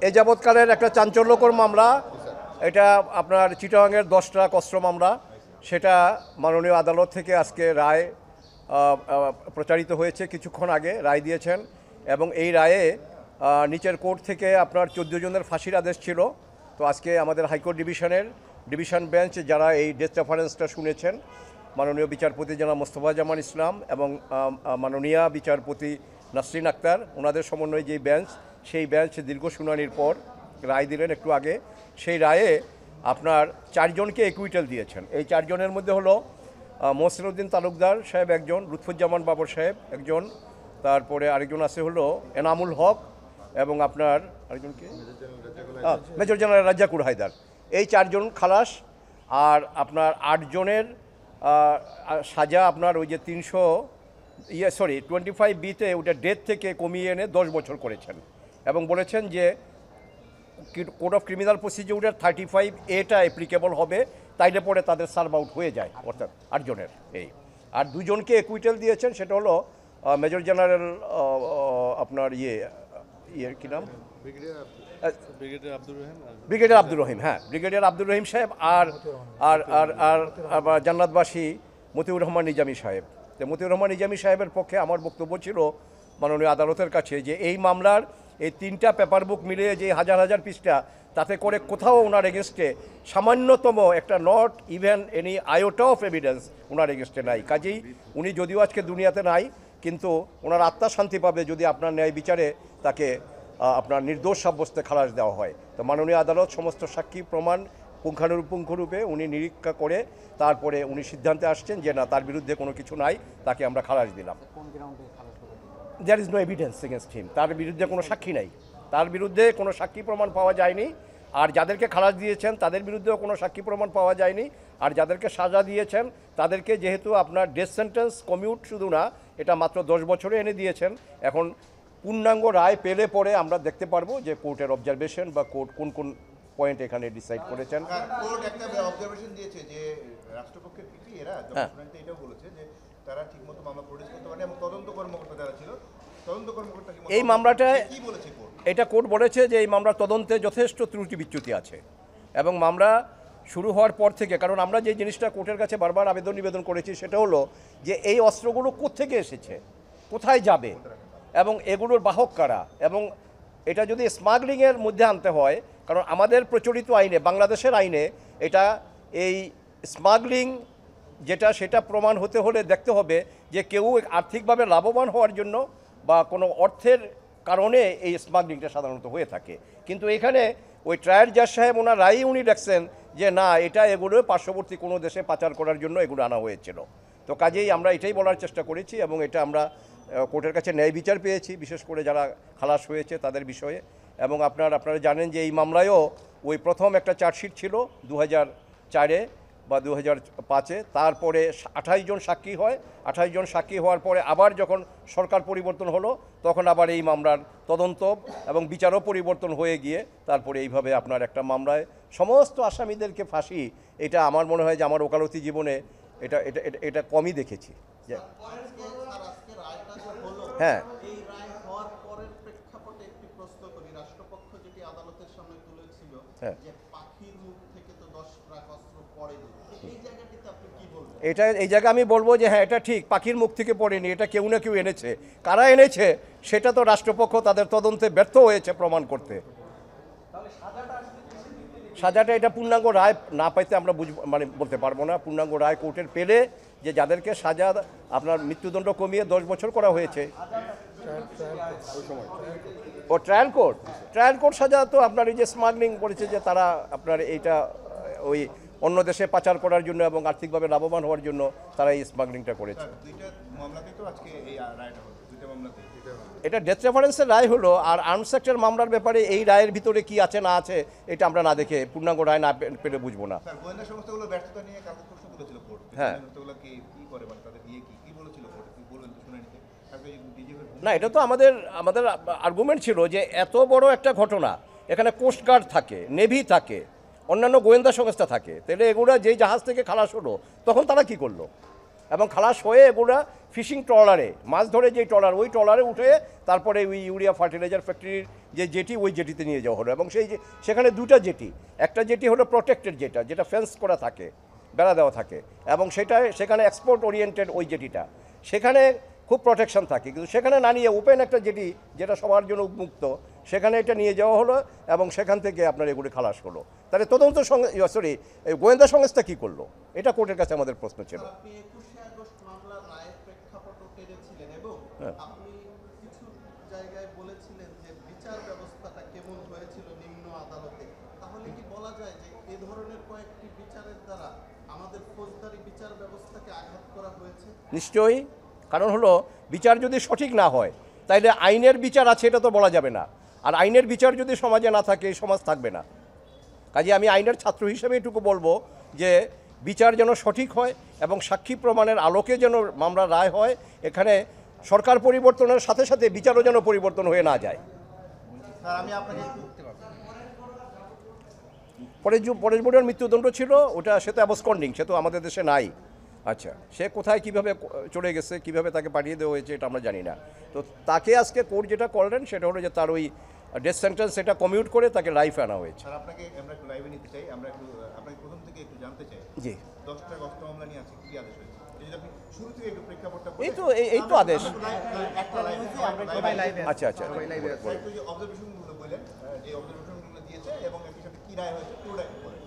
এই যাবৎকালের একটা চাঞ্চল্যকর মামলা, এটা আপনার চিটাগাংয়ের 10টা কস্ত্র মামলা, সেটা মাননীয় আদালত থেকে আজকে রায় প্রচারিত হয়েছে, কিছুক্ষণ আগে রায় দিয়েছেন। এবং এই রায়ে নিচের কোর্ট থেকে আপনার 14 জনের ফাঁসির আদেশ ছিল। তো আজকে আমাদের হাইকোর্ট ডিভিশন বেঞ্চ যারা এই ডেথ রেফারেন্সটা শুনেছেন, মাননীয় বিচারপতি জনাব মোস্তফা জামান ইসলাম এবং মাননীয় বিচারপতি নাসরিন আক্তার, ওনাদের সমন্বয়ে যে বেঞ্চ, সেই বেঞ্চ দীর্ঘ শুনানির পর রায় দিলেন একটু আগে। সেই রায়ে আপনার 4 জনকে একুইটাল দিয়েছেন। এই 4 জনের মধ্যে হলো মহসিন উদ্দিন তালুকদার সাহেব একজন, লুৎফুজ্জামান বাবর সাহেব একজন, তারপরে আরেকজন আছে হলো এনামুল হক এবং আপনার আরেকজনকে মেজর জেনারেল রাজ্জাকুর হায়দার। এই 4 জন খালাস। আর আপনার 8 জনের সাজা আপনার ওই যে 25B-তে ওটা ডেথ থেকে কমিয়ে এনে 10 বছর করেছেন এবং বলেছেন যে কোড অফ ক্রিমিনাল প্রসিডিউরের 35A-টা অ্যাপ্লিকেবল হবে, তাইলে পরে তাদের সার্ভ আউট হয়ে যায়, অর্থাৎ 8 জনের। এই আর 2 জনকে একুইটাল দিয়েছেন, সেটা হলো মেজর জেনারেল আপনার কী নাম, ব্রিগেডিয়ার আব্দুর রহিম, হ্যাঁ ব্রিগেডিয়ার আব্দুর রহিম সাহেব, আর আর আর আর জান্নাতবাসী মতিউর রহমান নিজামী সাহেব। তো মতিউর রহমান নিজামী সাহেবের পক্ষে আমার বক্তব্য ছিল মাননীয় আদালতের কাছে যে এই মামলার এই 3টা পেপার বুক মিলিয়ে যে হাজার হাজার পৃষ্ঠা, তাতে করে কোথাও ওনার এগেনস্টে সামান্যতম একটা not even any iota of evidence ওনার এগেনস্টে নাই। কাজেই উনি যদিও আজকে দুনিয়াতে নাই, কিন্তু ওনার আত্মা শান্তি পাবে যদি আপনার ন্যায় বিচারে তাকে আপনার নির্দোষ সাব্যস্তে খালাস দেওয়া হয়। তো মাননীয় আদালত সমস্ত সাক্ষী প্রমাণ পুঙ্খানুপুঙ্খরূপে উনি নিরীক্ষা করে তারপরে উনি সিদ্ধান্তে আসছেন যে না, তার বিরুদ্ধে কোনো কিছু নাই, তাকে আমরা খালাস দিলাম। There is no evidence against him, তার বিরুদ্ধে কোনো সাক্ষী নাই, তার বিরুদ্ধে কোনো সাক্ষী প্রমাণ পাওয়া যায়নি। আর যাদেরকে খালাস দিয়েছেন তাদের বিরুদ্ধেও কোনো সাক্ষী প্রমাণ পাওয়া যায়নি। আর যাদেরকে সাজা দিয়েছেন তাদেরকে যেহেতু আপনার ডেথ সেন্টেন্স কমিউট শুধু না, এটা মাত্র 10 বছরে এনে দিয়েছেন। এখন পূর্ণাঙ্গ রায় পেলে পরে আমরা দেখতে পারবো যে কোর্টের অবজারভেশন বা কোর্ট কোন কোন পয়েন্ট এখানে ডিসাইড করেছেন। কোর্ট একটা অবজারভেশন দিয়েছে যে রাষ্ট্রপক্ষের পিপি এরা জনশুনানিতে এটাও বলেছে যে তারা ঠিকমতো মামলা প্রডিউস করতে পারে এবং তদন্ত কর্মকর্তা যারা ছিল, তদন্ত কর্মকর্তা এই মামলাটায় কি বলেছে কোর্ট? এটা কোর্ট বলেছে যে এই মামলার তদন্তে যথেষ্ট ত্রুটি বিচ্যুতি আছে এবং মামলা শুরু হওয়ার পর থেকে, কারণ আমরা যে জিনিসটা কোর্টের কাছে বারবার নিবেদন করেছি সেটা হলো যে এই অস্ত্রগুলো কোত্থেকে এসেছে, কোথায় যাবে এবং এগুলোর বাহক কারা, এবং এটা যদি স্মাগলিংয়ের মধ্যে আনতে হয়, কারণ আমাদের প্রচলিত আইনে, বাংলাদেশের আইনে এটা এই স্মাগলিং যেটা, সেটা প্রমাণ হতে হলে দেখতে হবে যে কেউ আর্থিকভাবে লাভবান হওয়ার জন্য বা কোনো অর্থের কারণে এই স্মাগলিংটা সাধারণত হয়ে থাকে। কিন্তু এখানে ওই ট্রায়াল জাজ সাহেব ওনার রায়ই উনি দেখছেন যে না, এটা এগুলো পার্শ্ববর্তী কোনো দেশে পাচার করার জন্য এগুলো আনা হয়েছিল। তো কাজেই আমরা এটাই বলার চেষ্টা করেছি এবং এটা আমরা কোর্টের কাছে ন্যায় বিচার পেয়েছি, বিশেষ করে যারা খালাস হয়েছে তাদের বিষয়ে। এবং আপনারা জানেন যে এই মামলায়ও ওই প্রথম একটা চার্জশিট ছিল 2004-এ বা 2005-এ, তারপরে 28 জন সাক্ষী হয়। 28 জন সাক্ষী হওয়ার পরে আবার যখন সরকার পরিবর্তন হলো, তখন আবার এই মামলার তদন্ত এবং বিচারও পরিবর্তন হয়ে গিয়ে তারপরে এইভাবে আপনার একটা মামলায় সমস্ত আসামিদেরকে ফাঁসি, এটা আমার মনে হয় যে আমার ওকালতি জীবনে এটা এটা এটা কমই দেখেছি। হ্যাঁ, এটা এই জায়গায় আমি বলবো যে হ্যাঁ, এটা ঠিক, পাখির মুখ থেকে পড়েনি, এটা কেউ না কেউ এনেছে। কারা এনেছে সেটা তো রাষ্ট্রপক্ষ তাদের তদন্তে ব্যর্থ হয়েছে প্রমাণ করতে। সাজাটা এটা পূর্ণাঙ্গ রায় না পাইতে আমরা বলতে পারবো না। পূর্ণাঙ্গ রায় কোর্টের পেলে যে যাদেরকে সাজা আপনার মৃত্যুদণ্ড কমিয়ে 10 বছর করা হয়েছে, ও ট্রায়াল কোর্ট সাজা তো আপনার এই যে স্মাগলিং করেছে যে তারা আপনার এইটা ওই অন্য দেশে পাচার করার জন্য এবং আর্থিকভাবে লাভবান হওয়ার জন্য তারা এই স্মাগলিংটা করেছে। এটা ডেথ রেফারেন্সের রায় হলো। আর আর্মস অ্যাক্টের মামলার ব্যাপারে এই রায়ের ভিতরে কি আছে না আছে এটা আমরা না দেখে, পূর্ণাঙ্গ রায় না পেলে বুঝবো না। হ্যাঁ, না এটা তো আমাদের আর্গুমেন্ট ছিল যে এত বড় একটা ঘটনা, এখানে কোস্টগার্ড থাকে, নেভি থাকে, অন্যান্য গোয়েন্দা সংস্থা থাকে, তাহলে এগুলো যেই জাহাজ থেকে খালাস হলো তখন তারা কি করলো? এবং খালাস হয়ে এগুলা ফিশিং ট্রলারে মাছ ধরে যে ট্রলার ওই ট্রলারে উঠে তারপরে ওই ইউরিয়া ফার্টিলাইজার ফ্যাক্টরির যে জেটি ওই জেটিতে নিয়ে যাওয়া হলো এবং সেই যে সেখানে দুটা জেটি, একটা জেটি হলো প্রোটেক্টেড যেটা ফেন্স করা থাকে, বেড়া দেওয়া থাকে, এবং সেখানে এক্সপোর্ট ওরিয়েন্টেড ওই জেটিটা, সেখানে খুব প্রোটেকশন থাকে, কিন্তু সেখানে না নিয়ে ওপেন একটা জেটি যেটা সবার জন্য উন্মুক্ত, সেখানে এটা নিয়ে যাওয়া হলো এবং সেখান থেকে আপনার এগুলি খালাস হলো। তাহলে তদন্ত গোয়েন্দা সংস্থা কী করলো, এটা কোর্টের কাছে আমাদের প্রশ্ন ছিল। আপনি 21শে আগস্ট মামলার রায়ের প্রেক্ষাপটও টেনেছিলেন এবং আপনি কিছু জায়গায় বলেছিলেন যে বিচার ব্যবস্থাটা কেমন হয়েছিল নিম্ন আদালতে। তাহলে কি বলা যায় যে এ ধরনের কয়েকটি বিচারের দ্বারা আমাদের ফৌজদারি বিচার ব্যবস্থাকে আঘাত করা হয়েছে? নিশ্চয়ই, কারণ হলো বিচার যদি সঠিক না হয় তাইলে আইনের বিচার আছে এটা তো বলা যাবে না, আর আইনের বিচার যদি সমাজে না থাকে এই সমাজ থাকবে না। কাজে আমি আইনের ছাত্র হিসেবে এটুকু বলবো যে বিচার যেন সঠিক হয় এবং সাক্ষী প্রমাণের আলোকে যেন মামলার রায় হয়। এখানে সরকার পরিবর্তনের সাথে সাথে বিচারও যেন পরিবর্তন হয়ে না যায়। স্যার আমি আপনাকে একটু পরেশ বড়ুয়ার মৃত্যুদণ্ড ছিল, ওটা সে তো অ্যাবসকন্ডিং, সে তো আমাদের দেশে নাই। আচ্ছা, সে কোথায় কিভাবে চলে গেছে, কিভাবে তাকে পাঠিয়ে দেওয়া হয়েছে এটা আমরা জানি না। তো তাকে আজকে কোর্ট যেটা করলেন সেটা হলো যে তার ওই ডেথ সেন্টেন্স সেটা কমিউট করে তাকে লাইফে আনা হয়েছে। স্যার আপনাকে আমরা একটু লাইভে নিতে চাই, আমরা একটু আপনাকে প্রথম থেকে একটু জানতে চাই জি, 10টা অস্ত্র মামলা নিয়ে আছে, কি আদেশ হয়েছে যদি আপনি শুরু থেকে একটু প্রেক্ষাপটটা এই তো আদেশ। একটা লাইভে আচ্ছা আচ্ছা, একটু যে অবজারভেশনগুলো বললেন, যে অবজারভেশনগুলো দিয়েছে এবং একই সাথে কি রায় হয়েছে পুরোটা একটু বলেন।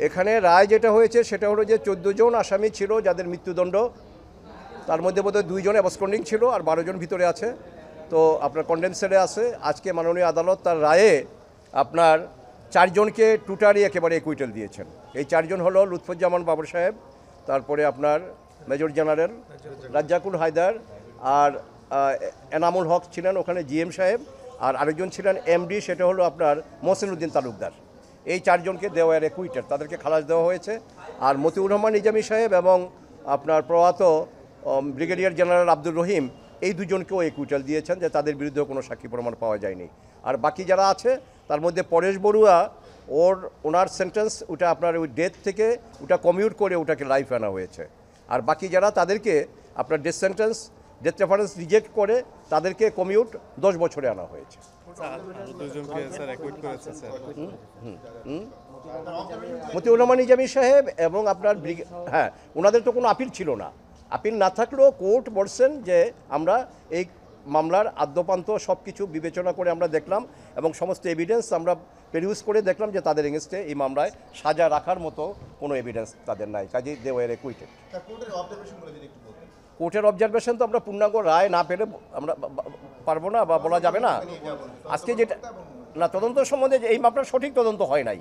এখানে রায় যেটা হয়েছে সেটা হলো যে 14 জন আসামি ছিল যাদের মৃত্যুদণ্ড, তার মধ্যে বোধহয় 2 জন অ্যাবসকন্ডিং ছিল আর 12 জন ভিতরে আছে, তো আপনার কন্ডেমসেলে আছে। আজকে মাননীয় আদালত তার রায়ে আপনার 4 জনকে টোটালি একেবারে একুইটাল দিয়েছেন। এই 4 জন হলো লুৎফুজ্জামান বাবর সাহেব, তারপরে আপনার মেজর জেনারেল রাজ্জাকুল হায়দার, আর এনামুল হক ছিলেন ওখানে জিএম সাহেব, আর আরেকজন ছিলেন এমডি, সেটা হলো আপনার মহসিন উদ্দিন তালুকদার। এই 4 জনকে দেওয়া একুইটেড, তাদেরকে খালাস দেওয়া হয়েছে। আর মতিউর রহমান নিজামী সাহেব এবং আপনার প্রয়াত ব্রিগেডিয়ার জেনারেল আব্দুর রহিম, এই 2 জনকেও একুইটাল দিয়েছেন যে তাদের বিরুদ্ধে কোনো সাক্ষী প্রমাণ পাওয়া যায়নি। আর বাকি যারা আছে তার মধ্যে পরেশ বড়ুয়া, ওনার সেন্টেন্স ওটা আপনার ওই ডেথ থেকে ওটা কমিউট করে ওটাকে লাইফ আনা হয়েছে। আর বাকি যারা তাদেরকে আপনার death sentence, death reference reject করে তাদেরকে কমিউট 10 বছরে আনা হয়েছে। মতিউর রহমান নিজামী সাহেব এবং আপনার হ্যাঁ, ওনাদের তো কোনো আপিল ছিল না। আপিল না থাকলেও কোর্ট বলছেন যে আমরা এই মামলার আদ্যপান্ত সব কিছু বিবেচনা করে আমরা দেখলাম এবং সমস্ত এভিডেন্স আমরা পেরিউজ করে দেখলাম যে তাদের এগেনস্টে এই মামলায় সাজা রাখার মতো কোনো এভিডেন্স তাদের নাই, কাজেই দে ওয়ার একুইটেড। স্যার কোর্টের অবজারভেশনগুলো যদি একটু বলতেন। কোর্টের অবজারভেশন তো আমরা পূর্ণাঙ্গ রায় না পেলে আমরা পারবো না বা বলা যাবে না। আজকে যেটা না, তদন্ত সম্বন্ধে যে এই মামলার সঠিক তদন্ত হয় নাই,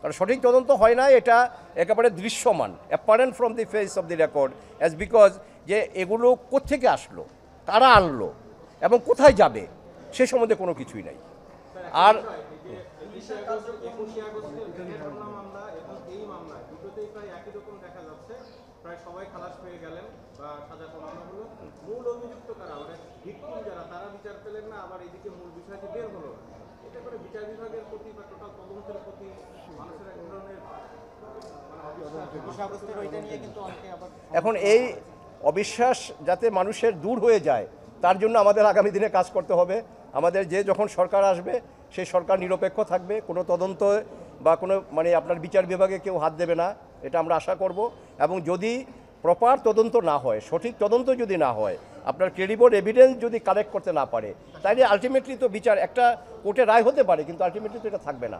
কারণ সঠিক তদন্ত হয় নাই এটা একেবারে দৃশ্যমান, apparent from the face of the record, as because যে এগুলো কোত্থেকে আসলো, কারা আনলো এবং কোথায় যাবে সে সম্বন্ধে কোনো কিছুই নাই। আর মামলা এবং এই মামলা দুটোতেই প্রায় একই রকম দেখা যাচ্ছে, প্রায় সবাই খালাস পেয়ে গেলেন বা সাজা কমানো হলো। মূল অভিযুক্ত কারা, মানে ভিকটিম যারা, তারা বিচার পেলেন না, আবার এদিকে মূল বিষয়টি বের হলো না। এটা করে বিচার বিভাগের প্রতি বা টোটাল তদন্তের প্রতি মানুষের এক ধরনের এখন এই অবিশ্বাস যাতে মানুষের দূর হয়ে যায় তার জন্য আমাদের আগামী দিনে কাজ করতে হবে। আমাদের যে যখন সরকার আসবে সেই সরকার নিরপেক্ষ থাকবে, কোনো তদন্ত বা কোনো মানে আপনার বিচার বিভাগে কেউ হাত দেবে না, এটা আমরা আশা করব। এবং যদি প্রপার তদন্ত না হয়, সঠিক তদন্ত যদি না হয়, আপনার ক্রেডিবল এভিডেন্স যদি কালেক্ট করতে না পারে, তাইলে আলটিমেটলি তো বিচার একটা কোর্টে রায় হতে পারে কিন্তু আলটিমেটলি তো এটা থাকবে না।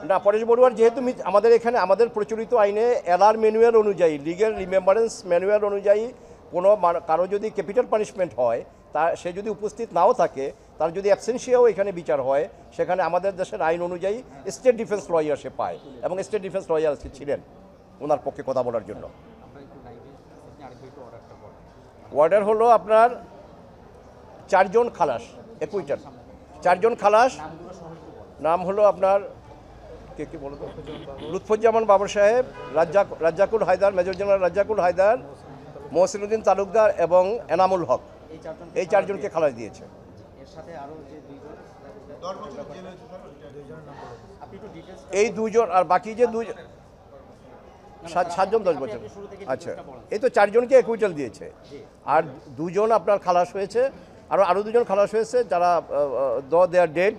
না, পরেশ বড়ুয়ার যেহেতু আমাদের এখানে আমাদের প্রচলিত আইনে এলআর ম্যানুয়াল অনুযায়ী, লিগ্যাল রিমেম্বারেন্স ম্যানুয়াল অনুযায়ী কোনো কারো যদি ক্যাপিটাল পানিশমেন্ট হয়, তা সে যদি উপস্থিত নাও থাকে, তার যদি অ্যাবসেন্সিয়াও এখানে বিচার হয়, সেখানে আমাদের দেশের আইন অনুযায়ী স্টেট ডিফেন্স লয়ার সে পায় এবং স্টেট ডিফেন্স লয়ার ছিলেন ওনার পক্ষে কথা বলার জন্য। ওয়ার্ডার হলো আপনার 4 জন খালাস একুইটাল, 4 জন খালাস। নাম হলো আপনার কে বলো তো, লুৎফুজ্জামান বাবর সাহেব, রাজ্জাকুল হায়দার, মেজর জেনারেল রাজ্জাকুল হায়দার, মহসিন উদ্দিন তালুকদার এবং এনামুল হক, এই 4 জনকে খালাস দিয়েছে। এই 2 জন আর বাকি যে 2 জন সাতজন 10 বছর। আচ্ছা, এই তো 4 জনকে অ্যাকুইটাল দিয়েছে, আর 2 জন আপনার খালাস হয়েছে, আরও 2 জন খালাস হয়েছে যারা দে আর ডেড,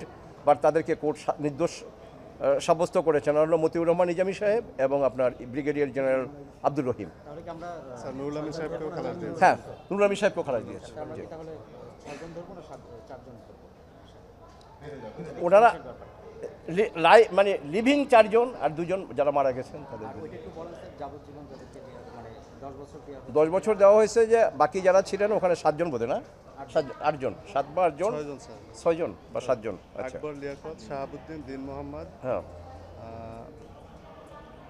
বাট তাদেরকে কোর্ট নির্দোষ সাব্যস্ত করেছেন। আর হলো মতিউর রহমান নিজামী সাহেব এবং আপনার brigadier general Abdur Rahim. Sir Nurul Amin সাহেবকেও খালাস দিয়েছে। হ্যাঁ, নুরুল আমিন সাহেবকেও খালাস দিয়েছে। জি। ওনারা মানে লিভিং 4 জন আর 2 জন যারা মারা গেছেন তাদের 10 বছর দেওয়া হয়েছে। যে বাকি যারা ছিলেন ওখানে 7 জন বোধহয়, না 8 জন, 7 বা 8 জন, 6 জন স্যার। 6 জন বা 7 জন। আচ্ছা, আকবর লিয়াকত, শাহাবুদ্দিন, দিন মোহাম্মদ, হ্যাঁ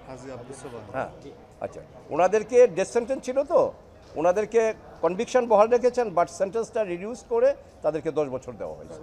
হাজি আব্দুল সোবাহ। হ্যাঁ, আচ্ছা। ওনাদেরকে ডেথ সেন্টেন্স ছিল, তো ওনাদেরকে কনভিকশন বহাল রেখেছেন, বাট সেন্টেন্সটা রিডিউস করে তাদেরকে 10 বছর দেওয়া হয়েছে।